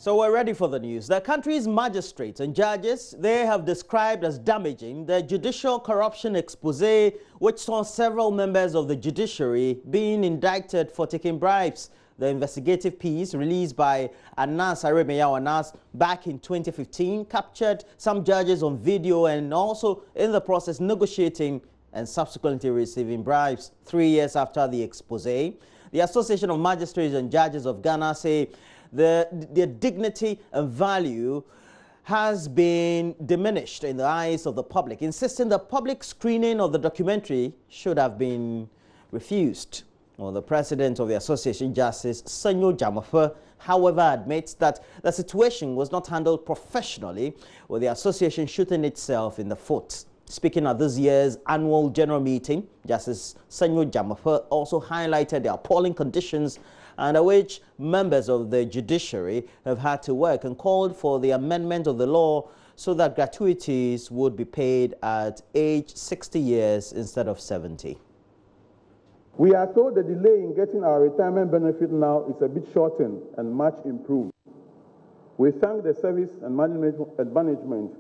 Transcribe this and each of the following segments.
So we're ready for the news. The country's magistrates and judges, they have described as damaging the judicial corruption expose, which saw several members of the judiciary being indicted for taking bribes. The investigative piece released by Anas Aremeyaw Anas back in 2015 captured some judges on video and also in the process negotiating and subsequently receiving bribes. 3 years after the expose, the Association of Magistrates and Judges of Ghana say their dignity and value has been diminished in the eyes of the public, insisting the public screening of the documentary should have been refused. Well, the president of the association, Justice Senyo Jamafe, however, admits that the situation was not handled professionally, with the association shooting itself in the foot. Speaking at this year's annual general meeting, Justice Senyo Jamafe also highlighted the appalling conditions under which members of the judiciary have had to work and called for the amendment of the law so that gratuities would be paid at age 60 years instead of 70. We are told the delay in getting our retirement benefit now is a bit shortened and much improved. We thank the service and management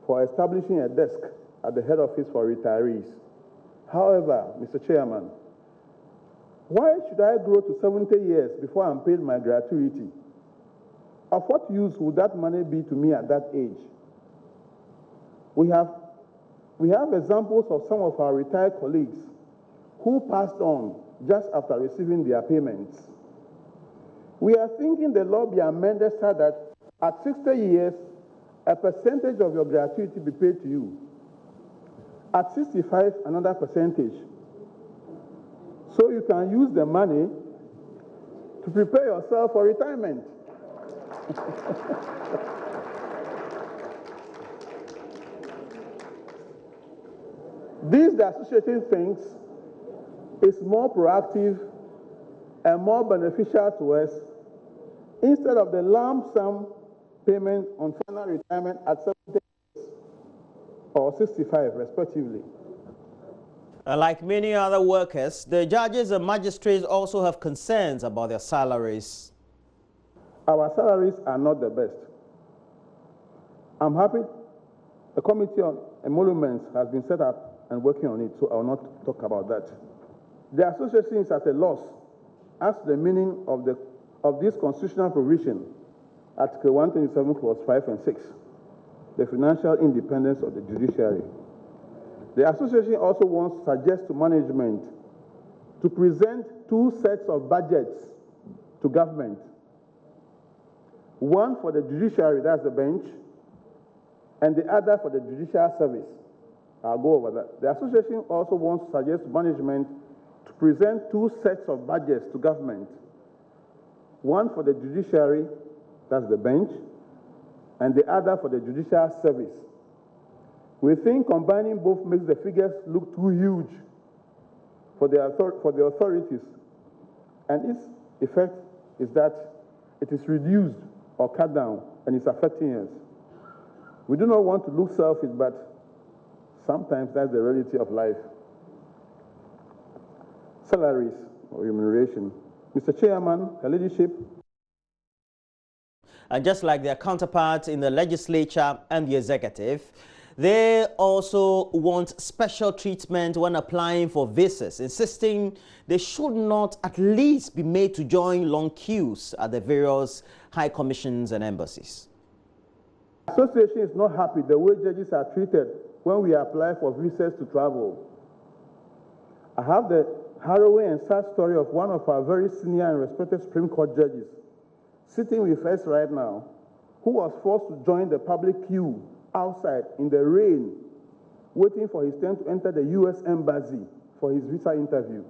for establishing a desk at the head office for retirees. However, Mr. Chairman, why should I grow to 70 years before I'm paid my gratuity? Of what use would that money be to me at that age? We have examples of some of our retired colleagues who passed on just after receiving their payments. We are thinking the law be amended so that at 60 years, a percentage of your gratuity be paid to you. At 65, another percentage. So you can use the money to prepare yourself for retirement. This, the association thinks, is more proactive and more beneficial to us instead of the lump sum payment on final retirement at 70 or 65, respectively. Like many other workers, the judges and magistrates also have concerns about their salaries. Our salaries are not the best. I'm happy the Committee on Emoluments has been set up and working on it, so I will not talk about that. The association is at a loss as to the meaning of this constitutional provision, Article 127, Clause 5 and 6, the financial independence of the judiciary. The association also wants to suggest to management to present 2 sets of budgets to government. One for the judiciary, that's the bench, and the other for the judicial service. I'll go over that. The association also wants to suggest to management to present 2 sets of budgets to government. One for the judiciary, that's the bench, and the other for the judicial service. We think combining both makes the figures look too huge for the authorities, and its effect is that it is reduced or cut down, and it's affecting us. We do not want to look selfish, but sometimes that's the reality of life. Salaries or remuneration. Mr. Chairman, the leadership. And just like their counterparts in the legislature and the executive, they also want special treatment when applying for visas, insisting they should not at least be made to join long queues at the various high commissions and embassies. The association is not happy the way judges are treated when we apply for visas to travel. I have the harrowing and sad story of one of our very senior and respected Supreme Court judges sitting with us right now, who was forced to join the public queue outside in the rain, waiting for his turn to enter the U.S. Embassy for his visa interview.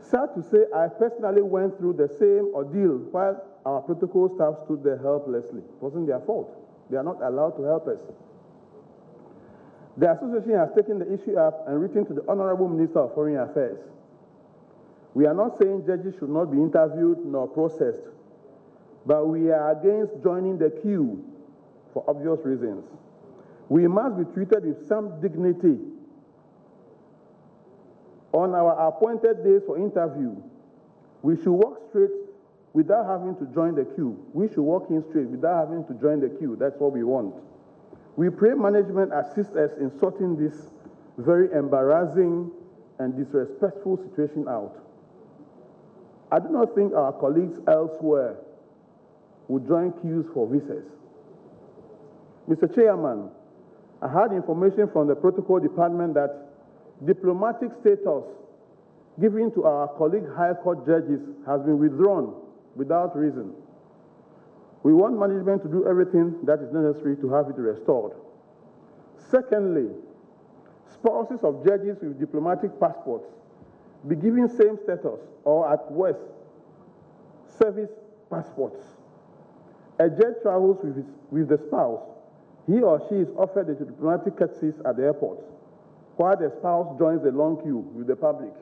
Sad to say, I personally went through the same ordeal while our protocol staff stood there helplessly. It wasn't their fault. They are not allowed to help us. The association has taken the issue up and written to the Honorable Minister of Foreign Affairs. We are not saying judges should not be interviewed nor processed, but we are against joining the queue for obvious reasons. We must be treated with some dignity. On our appointed days for interview, we should walk straight without having to join the queue. We should walk in straight without having to join the queue. That's what we want. We pray management assist us in sorting this very embarrassing and disrespectful situation out. I do not think our colleagues elsewhere would join queues for visas. Mr. Chairman, I had information from the protocol department that diplomatic status given to our colleague High Court judges has been withdrawn without reason. We want management to do everything that is necessary to have it restored. Secondly, spouses of judges with diplomatic passports be given same status or at worst, service passports. A judge travels with the spouse. He or she is offered the diplomatic courtesies at the airport, while the spouse joins the long queue with the public.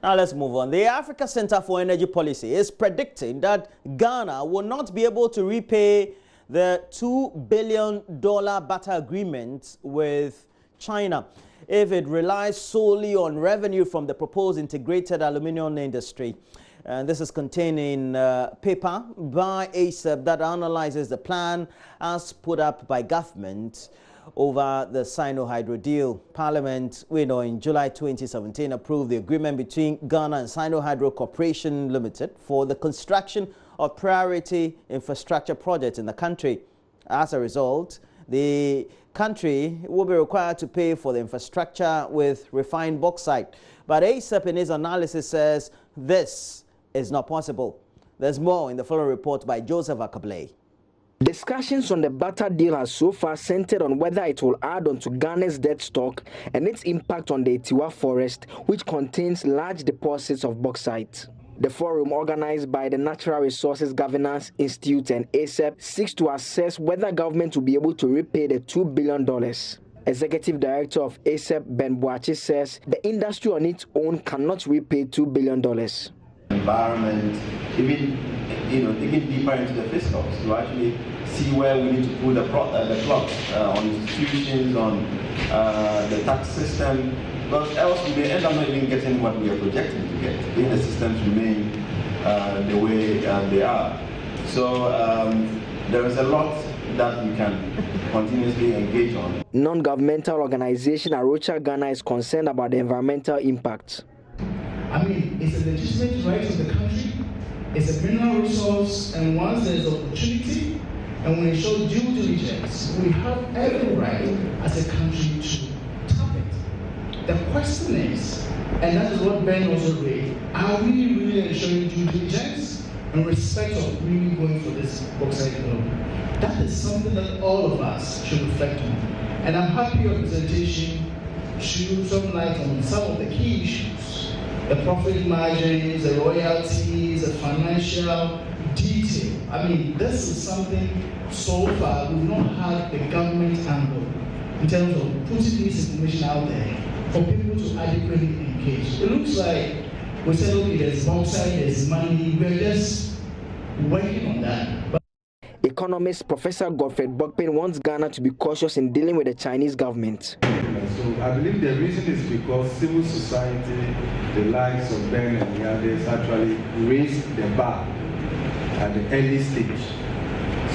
Now let's move on. The Africa Center for Energy Policy is predicting that Ghana will not be able to repay the $2 billion barter agreement with China if it relies solely on revenue from the proposed integrated aluminum industry. And this is contained in paper by ASEP that analyzes the plan as put up by government over the Sino-Hydro deal. Parliament, in July 2017 approved the agreement between Ghana and Sino-Hydro Corporation Limited for the construction of priority infrastructure projects in the country. As a result, the country will be required to pay for the infrastructure with refined bauxite. But ASEP in his analysis says this is not possible. There's more in the following report by Joseph Akablay. Discussions on the barter deal has so far centered on whether it will add on to Ghana's debt stock and its impact on the Itiwa forest, which contains large deposits of bauxite. The forum, organized by the Natural Resources Governance Institute and ASEP, seeks to assess whether government will be able to repay the $2 billion. Executive Director of ASEP, Ben Boachi, says the industry on its own cannot repay $2 billion. Environment, even digging deeper into the fiscals to actually see where we need to pull the plugs on institutions, on the tax system, because else we may end up not even getting what we are projecting to get if the systems remain the way they are. So there is a lot that we can continuously engage on. Non-governmental organization Arocha Ghana is concerned about the environmental impact. I mean, it's a legitimate right of the country. It's a mineral resource, and once there's opportunity, and when we show due diligence, we have every right as a country to tap it. The question is, and that is what Ben also raised, are we really ensuring due diligence and respect of really going for this bauxite development? That is something that all of us should reflect on. And I'm happy your presentation shed some light on some of the key issues. The profit margins, the royalties, the financial detail. I mean, this is something so far we've not had the government angle in terms of putting this information out there for people to adequately engage. It looks like we said, okay, there's bauxite, there's money, we're just working on that. But economist Professor Godfred Bokpin wants Ghana to be cautious in dealing with the Chinese government. So I believe the reason is because civil society, the likes of Ben and the others, actually raised the bar at the early stage.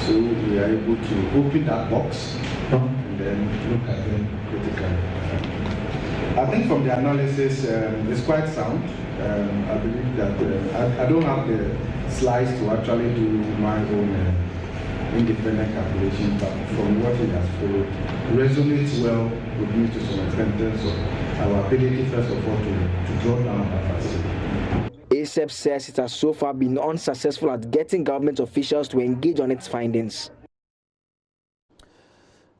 So we are able to open that box and then look at them critically. I think from the analysis, it's quite sound. I believe that I don't have the slides to actually do my own independent calculation, but from what it has followed, resonates well with me to some extent in terms of our ability, first of all, to draw down that facility. ASEP says it has so far been unsuccessful at getting government officials to engage on its findings.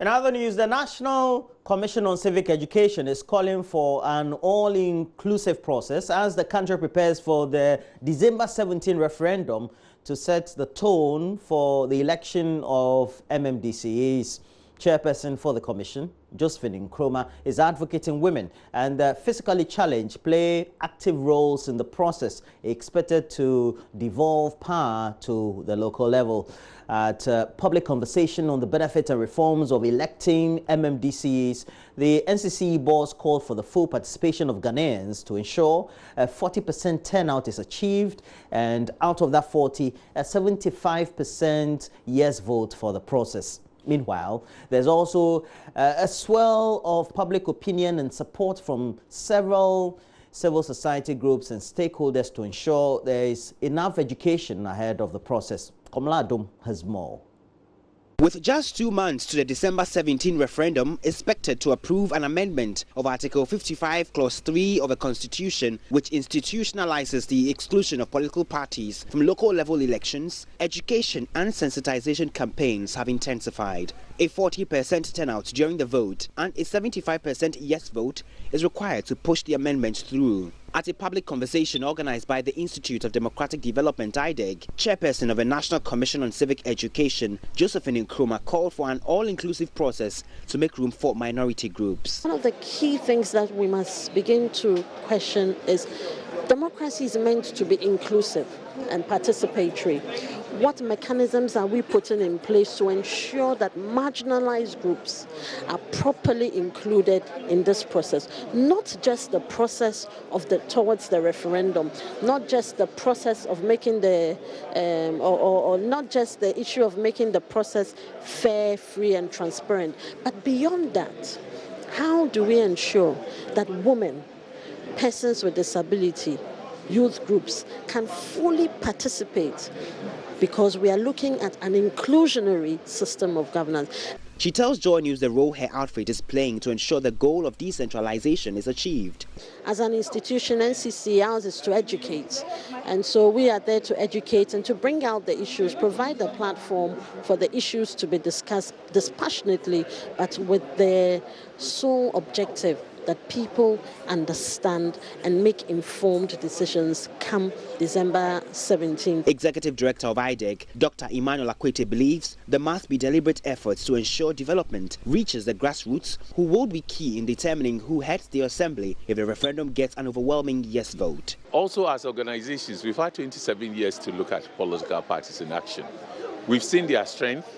In other news, the National Commission on Civic Education is calling for an all-inclusive process as the country prepares for the December 17 referendum to set the tone for the election of MMDCEs. Chairperson for the Commission, Josephine Nkrumah, is advocating women and the physically challenged play active roles in the process, expected to devolve power to the local level. At public conversation on the benefits and reforms of electing MMDCs, the NCC boss called for the full participation of Ghanaians to ensure a 40% turnout is achieved, and out of that 40, a 75% yes vote for the process. Meanwhile, there's also a swell of public opinion and support from several civil society groups and stakeholders to ensure there is enough education ahead of the process. Komla Adom has more. With just 2 months to the December 17 referendum expected to approve an amendment of Article 55, Clause 3 of the Constitution, which institutionalizes the exclusion of political parties from local level elections, education and sensitization campaigns have intensified. A 40% turnout during the vote and a 75% yes vote is required to push the amendment through. At a public conversation organized by the Institute of Democratic Development, IDEG, Chairperson of the National Commission on Civic Education, Josephine Nkrumah, called for an all-inclusive process to make room for minority groups. One of the key things that we must begin to question is democracy is meant to be inclusive and participatory. What mechanisms are we putting in place to ensure that marginalized groups are properly included in this process? Not just the process of towards the referendum, not just the process of making the or not just the issue of making the process fair, free and transparent, but beyond that, how do we ensure that women, persons with disability, youth groups can fully participate, because we are looking at an inclusionary system of governance. She tells JoyNews the role her outfit is playing to ensure the goal of decentralization is achieved. As an institution, NCC, ours is to educate. And so we are there to educate and to bring out the issues, provide a platform for the issues to be discussed dispassionately, but with the sole objective that people understand and make informed decisions come December 17th. Executive Director of IDEG, Dr. Emmanuel Akwete, believes there must be deliberate efforts to ensure development reaches the grassroots, who will be key in determining who heads the assembly if the referendum gets an overwhelming yes vote. Also, as organizations, we've had 27 years to look at political parties in action. We've seen their strength,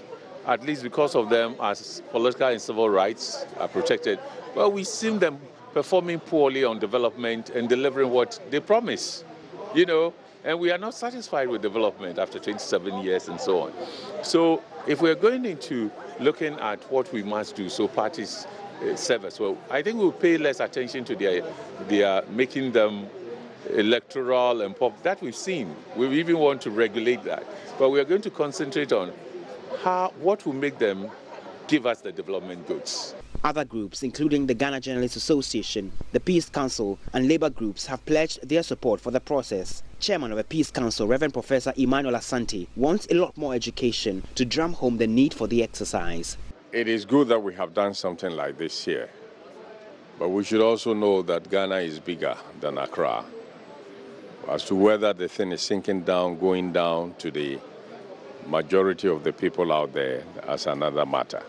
at least because of them, as political and civil rights are protected. Well, we've seen them performing poorly on development and delivering what they promise, and we are not satisfied with development after 27 years and so on. So if we're going into looking at what we must do so parties serve as well, I think we'll pay less attention to their making them electoral and pop. That we've seen. We even want to regulate that. But we are going to concentrate on what will make them give us the development goods. Other groups, including the Ghana Journalists Association, the Peace Council and Labour groups, have pledged their support for the process. Chairman of the Peace Council, Reverend Professor Emmanuel Asante, wants a lot more education to drum home the need for the exercise. It is good that we have done something like this here, but we should also know that Ghana is bigger than Accra. As to whether the thing is sinking down, going down to the majority of the people out there, that's another matter.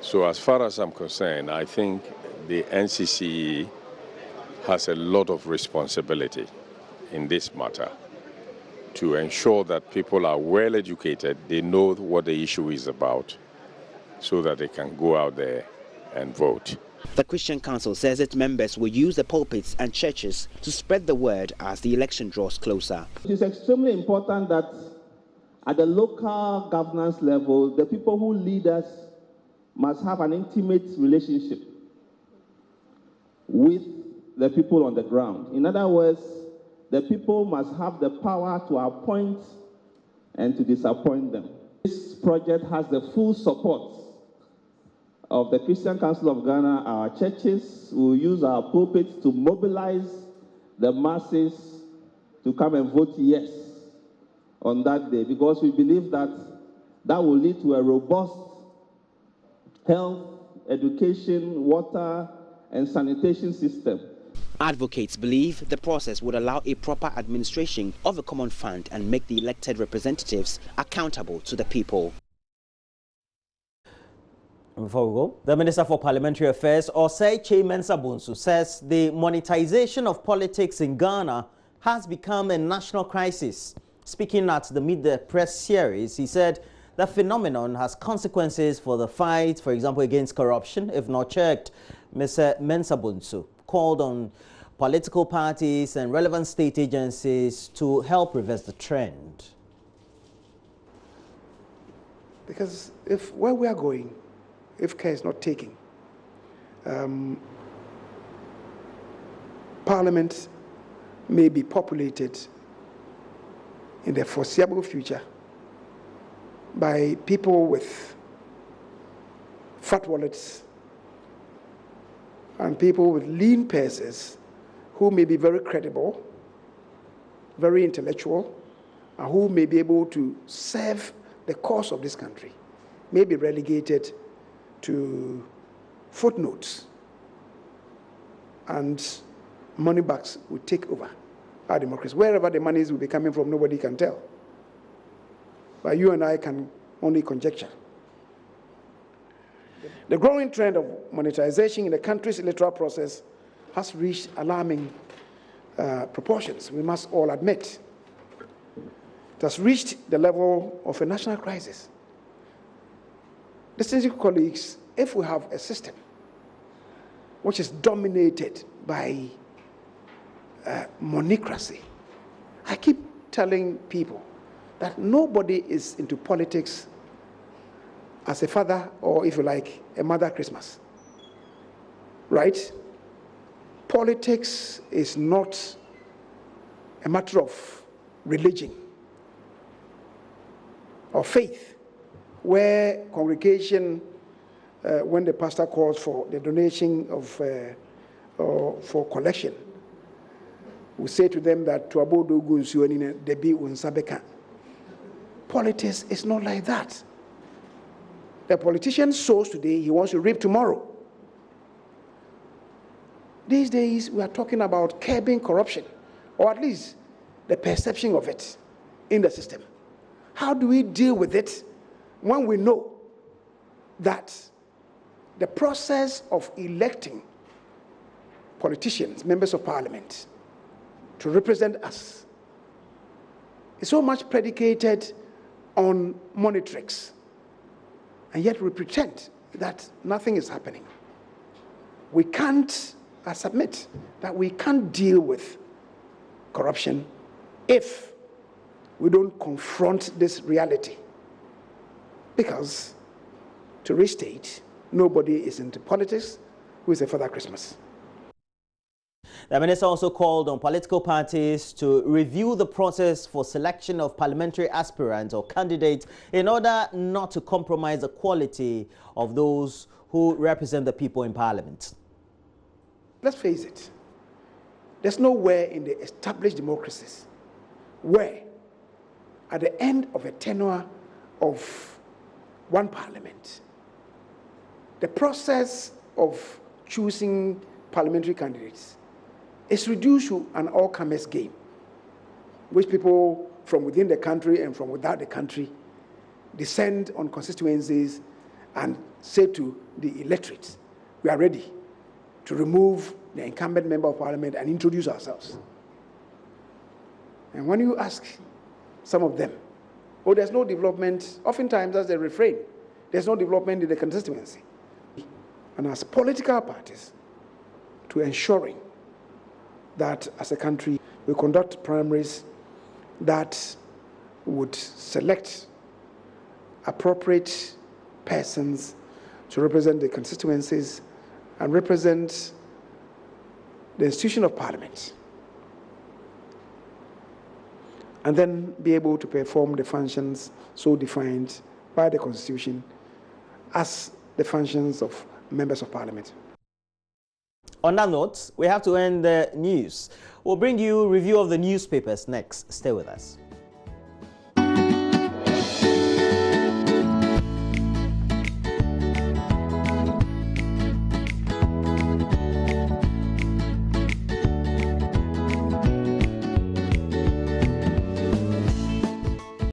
So as far as I'm concerned, I think the NCCE has a lot of responsibility in this matter to ensure that people are well educated, they know what the issue is about, so that they can go out there and vote. The Christian Council says its members will use the pulpits and churches to spread the word as the election draws closer. It is extremely important that at the local governance level, the people who lead us must have an intimate relationship with the people on the ground. In other words, the people must have the power to appoint and to disappoint them. This project has the full support of the Christian Council of Ghana. Our churches will use our pulpits to mobilize the masses to come and vote yes on that day, because we believe that that will lead to a robust health, education, water, and sanitation system. Advocates believe the process would allow a proper administration of the common fund and make the elected representatives accountable to the people. Before we go, the Minister for Parliamentary Affairs, Osei Mensah-Bonsu, says the monetization of politics in Ghana has become a national crisis. Speaking at the Meet the Press series, he said the phenomenon has consequences for the fight, for example, against corruption, if not checked. Mr. Mensah-Bonsu called on political parties and relevant state agencies to help reverse the trend. Because if where we are going, if care is not taken, Parliament may be populated in the foreseeable future by people with fat wallets and people with lean purses who may be very credible, very intellectual, and who may be able to serve the cause of this country, may be relegated to footnotes, and money bags will take over our democracy. Wherever the monies will be coming from, nobody can tell. But you and I can only conjecture. The growing trend of monetization in the country's electoral process has reached alarming proportions, we must all admit. It has reached the level of a national crisis. Distinguished colleagues, if we have a system which is dominated by monocracy, I keep telling people that nobody is into politics as a father, or if you like, a mother Christmas, right? Politics is not a matter of religion or faith, where congregation, when the pastor calls for the donation of for collection, we say to them that politics is not like that. The politician sows today, he wants to reap tomorrow. These days, we are talking about curbing corruption, or at least the perception of it in the system. How do we deal with it when we know that the process of electing politicians, members of parliament, to represent us is so much predicated on money tricks, and yet we pretend that nothing is happening? We can't, I submit, that we can't deal with corruption if we don't confront this reality. Because, to restate, nobody is into politics who is a Father Christmas. The minister also called on political parties to review the process for selection of parliamentary aspirants or candidates in order not to compromise the quality of those who represent the people in parliament. Let's face it, there's nowhere in the established democracies where, at the end of a tenure of one parliament, the process of choosing parliamentary candidates is reduced to an all-comers game, which people from within the country and from without the country descend on constituencies and say to the electorate, we are ready to remove the incumbent member of parliament and introduce ourselves. And when you ask some of them, oh, there's no development, oftentimes that's the refrain, there's no development in the constituency. And as political parties, to ensuring that as a country we conduct primaries that would select appropriate persons to represent the constituencies and represent the institution of parliament, and then be able to perform the functions so defined by the Constitution as the functions of members of parliament. On that note, we have to end the news. We'll bring you a review of the newspapers next. Stay with us.